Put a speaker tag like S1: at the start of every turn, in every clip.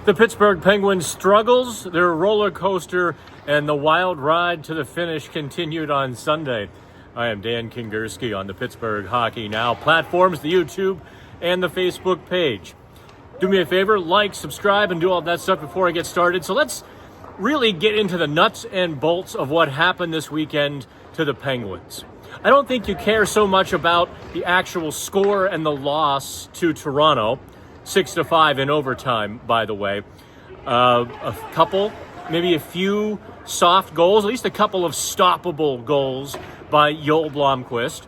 S1: The Pittsburgh Penguins' struggles, their roller coaster, and the wild ride to the finish continued on Sunday. I am Dan Kingerski on the Pittsburgh Hockey Now platforms, the YouTube, and the Facebook page. Do me a favor, like, subscribe, and do all that stuff before I get started. So let's really get into the nuts and bolts of what happened this weekend to the Penguins. I don't think you care so much about the actual score and the loss to Toronto. 6-5 in overtime, by the way. A couple, maybe a few soft goals, at least a couple of stoppable goals by Joel Blomqvist.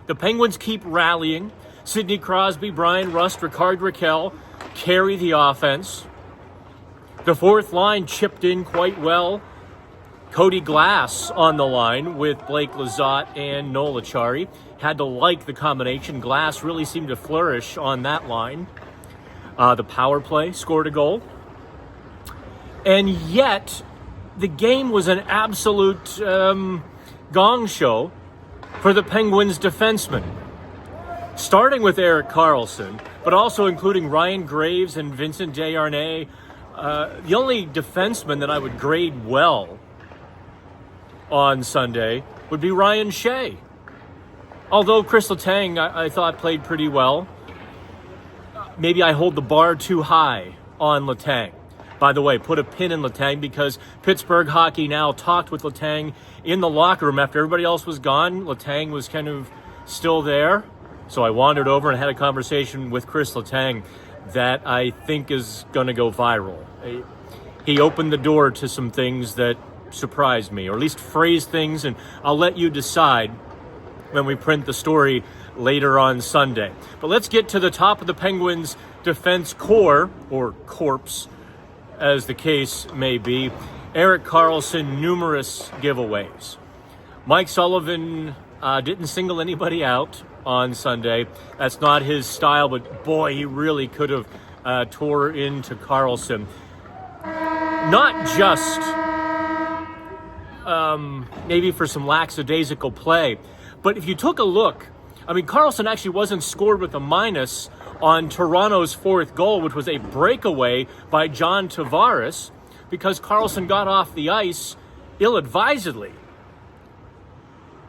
S1: The Penguins keep rallying. Sidney Crosby, Brian Rust, Rickard Rakell carry the offense. The fourth line chipped in quite well. Cody Glass on the line with Blake Lizotte and Noel Acciari. Had to like the combination. Glass really seemed to flourish on that line. The power play scored a goal. And yet, the game was an absolute gong show for the Penguins defensemen. Starting with Erik Karlsson, but also including Ryan Graves and Vincent Desharnais. The only defenseman that I would grade well on Sunday would be Ryan Shea. Although Chris Letang, I thought, played pretty well. Maybe I hold the bar too high on Letang. By the way, put a pin in Letang because Pittsburgh Hockey Now talked with Letang in the locker room after everybody else was gone. Letang was kind of still there. So I wandered over and had a conversation with Chris Letang that I think is going to go viral. He opened the door to some things that surprised me, or at least phrased things, and I'll let you decide when we print the story later on Sunday. But let's get to the top of the Penguins' defense core, or corpse, as the case may be. Erik Karlsson, numerous giveaways. Mike Sullivan didn't single anybody out on Sunday. That's not his style, but boy, he really could have tore into Carlson. Not just maybe for some lackadaisical play, but if you took a look, I mean, Carlson actually wasn't scored with a minus on Toronto's fourth goal, which was a breakaway by John Tavares, because Carlson got off the ice ill-advisedly.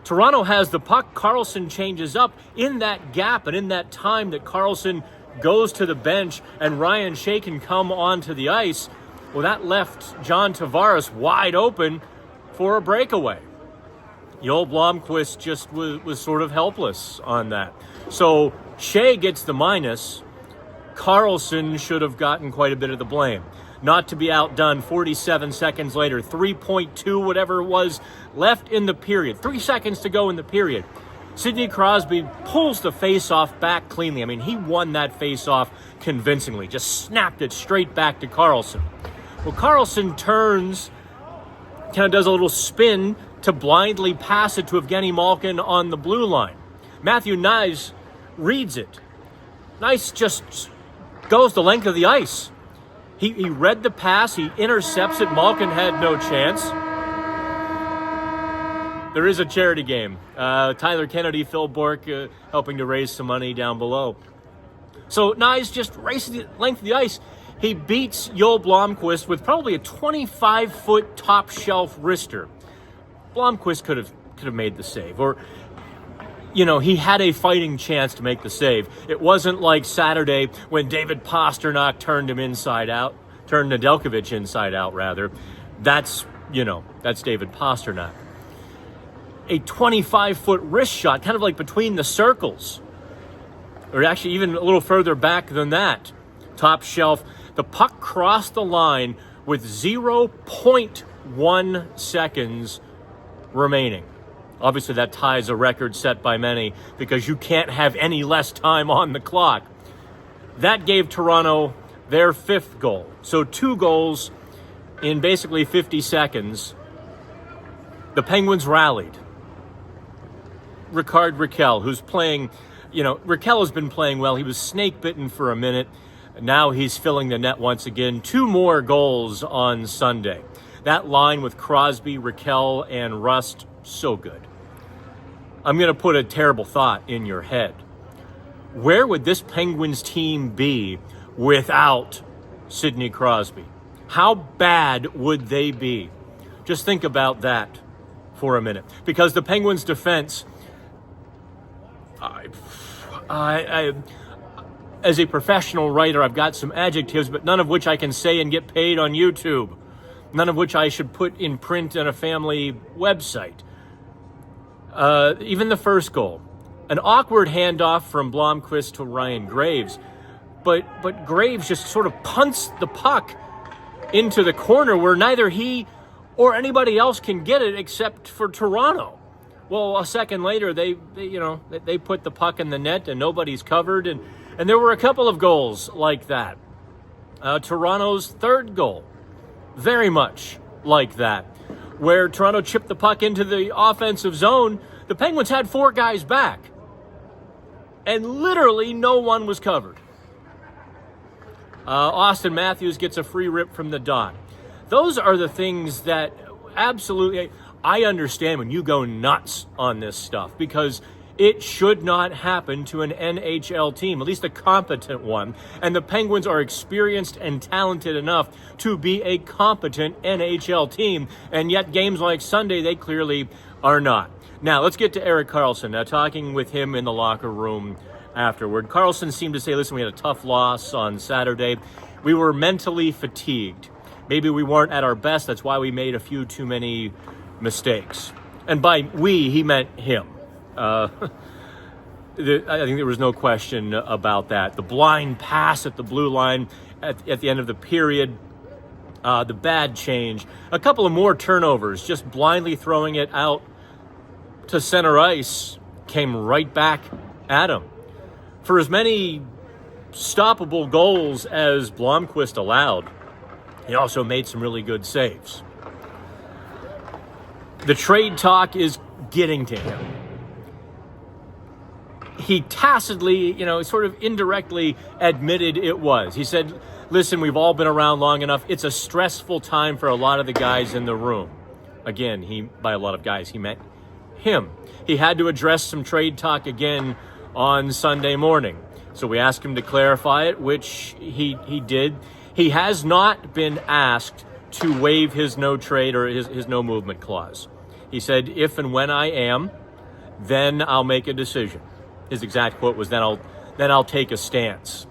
S1: Toronto has the puck. Carlson changes up. In that gap and in that time that Carlson goes to the bench and Ryan Shea can come onto the ice, well, that left John Tavares wide open for a breakaway. Joel Blomqvist just was sort of helpless on that. So Shea gets the minus. Carlson should have gotten quite a bit of the blame. Not to be outdone, 47 seconds later, 3.2, whatever it was, left in the period. 3 seconds to go in the period. Sidney Crosby pulls the face-off back cleanly. I mean, he won that face-off convincingly. Just snapped it straight back to Carlson. Well, Carlson turns, kind of does a little spin to blindly pass it to Evgeny Malkin on the blue line. Matthew Knies reads it. Knies just goes the length of the ice. He read the pass, he intercepts it. Malkin had no chance. There is a charity game. Tyler Kennedy, Phil Bork helping to raise some money down below. So Knies just races the length of the ice. He beats Joel Blomqvist with probably a 25-foot top shelf wrister. Blomqvist could have made the save, or he had a fighting chance to make the save. It wasn't like Saturday when David Pastrnak turned Nedeljkovic inside out rather. That's David Pastrnak. A 25-foot wrist shot, kind of like between the circles, or actually even a little further back than that. Top shelf. The puck crossed the line with 0.1 seconds remaining. Obviously, that ties a record set by many because you can't have any less time on the clock. That gave Toronto their fifth goal. So 2 goals in basically 50 seconds. The Penguins rallied. Rickard Rakell, who's playing, Rakell has been playing well. He was snake-bitten for a minute. Now he's filling the net once again. 2 more goals on Sunday. That line with Crosby, Rakell, and Rust, so good. I'm going to put a terrible thought in your head. Where would this Penguins team be without Sidney Crosby? How bad would they be? Just think about that for a minute. Because the Penguins' defense, I as a professional writer, I've got some adjectives, but none of which I can say and get paid on YouTube. None of which I should put in print on a family website. Even the first goal. An awkward handoff from Blomqvist to Ryan Graves. But Graves just sort of punts the puck into the corner where neither he or anybody else can get it except for Toronto. Well, a second later, they put the puck in the net and nobody's covered. And there were a couple of goals like that. Toronto's third goal, very much like that, where Toronto chipped the puck into the offensive zone. The Penguins had 4 guys back, and literally no one was covered. Austin Matthews gets a free rip from the dot. Those are the things that absolutely, I understand when you go nuts on this stuff, because it should not happen to an NHL team, at least a competent one. And the Penguins are experienced and talented enough to be a competent NHL team. And yet games like Sunday, they clearly are not. Now, let's get to Erik Karlsson. Now, talking with him in the locker room afterward, Carlson seemed to say, listen, we had a tough loss on Saturday. We were mentally fatigued. Maybe we weren't at our best. That's why we made a few too many mistakes. And by we, he meant him. I think there was no question about that. The blind pass at the blue line at the end of the period, the bad change, a couple of more turnovers, just blindly throwing it out to center ice, came right back at him. For as many stoppable goals as Blomqvist allowed, he also made some really good saves. The trade talk is getting to him. He tacitly, sort of indirectly admitted it was. He said, listen, we've all been around long enough. It's a stressful time for a lot of the guys in the room. Again, by a lot of guys, he meant him. He had to address some trade talk again on Sunday morning. So we asked him to clarify it, which he did. He has not been asked to waive his no trade or his no movement clause. He said, if and when I am, then I'll make a decision. His exact quote was, then I'll take a stance.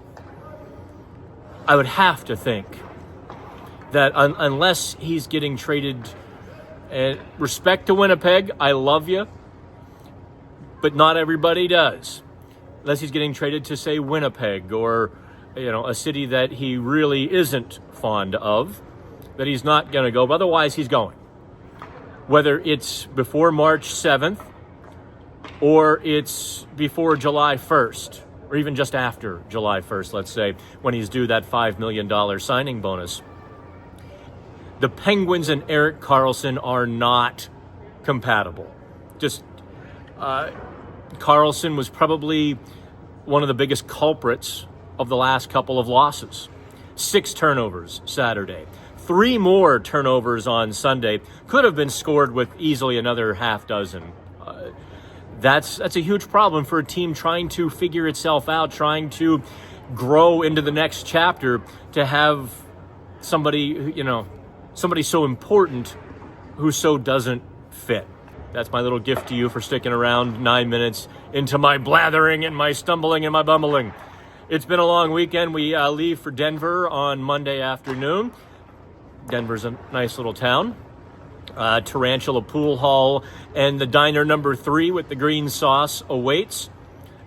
S1: I would have to think that unless he's getting traded, respect to Winnipeg, I love you, but not everybody does. Unless he's getting traded to, say, Winnipeg or, a city that he really isn't fond of, that he's not going to go. But otherwise, he's going. Whether it's before March 7th or it's before July 1st, or even just after July 1st, let's say, when he's due that $5 million signing bonus. The Penguins and Erik Karlsson are not compatible. Karlsson was probably one of the biggest culprits of the last couple of losses. 6 turnovers Saturday. 3 more turnovers on Sunday. Could have been scored with easily another half dozen. That's a huge problem for a team trying to figure itself out, trying to grow into the next chapter, to have somebody so important who so doesn't fit. That's my little gift to you for sticking around 9 minutes into my blathering and my stumbling and my bumbling. It's been a long weekend. We leave for Denver on Monday afternoon. Denver's a nice little town. Tarantula Pool Hall and the diner number 3 with the green sauce awaits.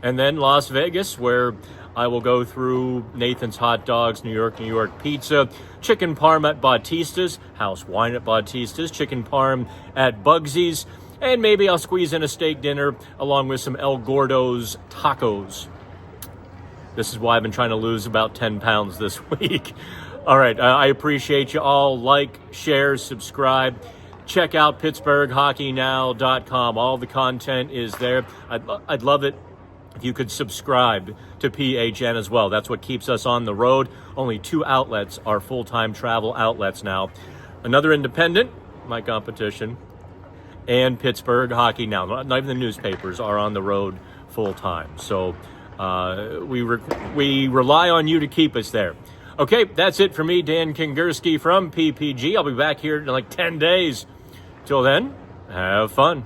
S1: And then Las Vegas, where I will go through Nathan's Hot Dogs, New York Pizza, chicken parm at Bautista's, house wine at Bautista's, chicken parm at Bugsy's, and maybe I'll squeeze in a steak dinner along with some El Gordo's tacos. This is why I've been trying to lose about 10 pounds this week. All right, I appreciate you all. Like, share, subscribe. Check out PittsburghHockeyNow.com. All the content is there. I'd love it if you could subscribe to PHN as well. That's what keeps us on the road. Only 2 outlets are full-time travel outlets now. Another independent, my competition, and Pittsburgh Hockey Now. Not even the newspapers are on the road full-time. So we rely on you to keep us there. Okay, that's it for me, Dan Kingerski from PPG. I'll be back here in like 10 days. Till then, have fun.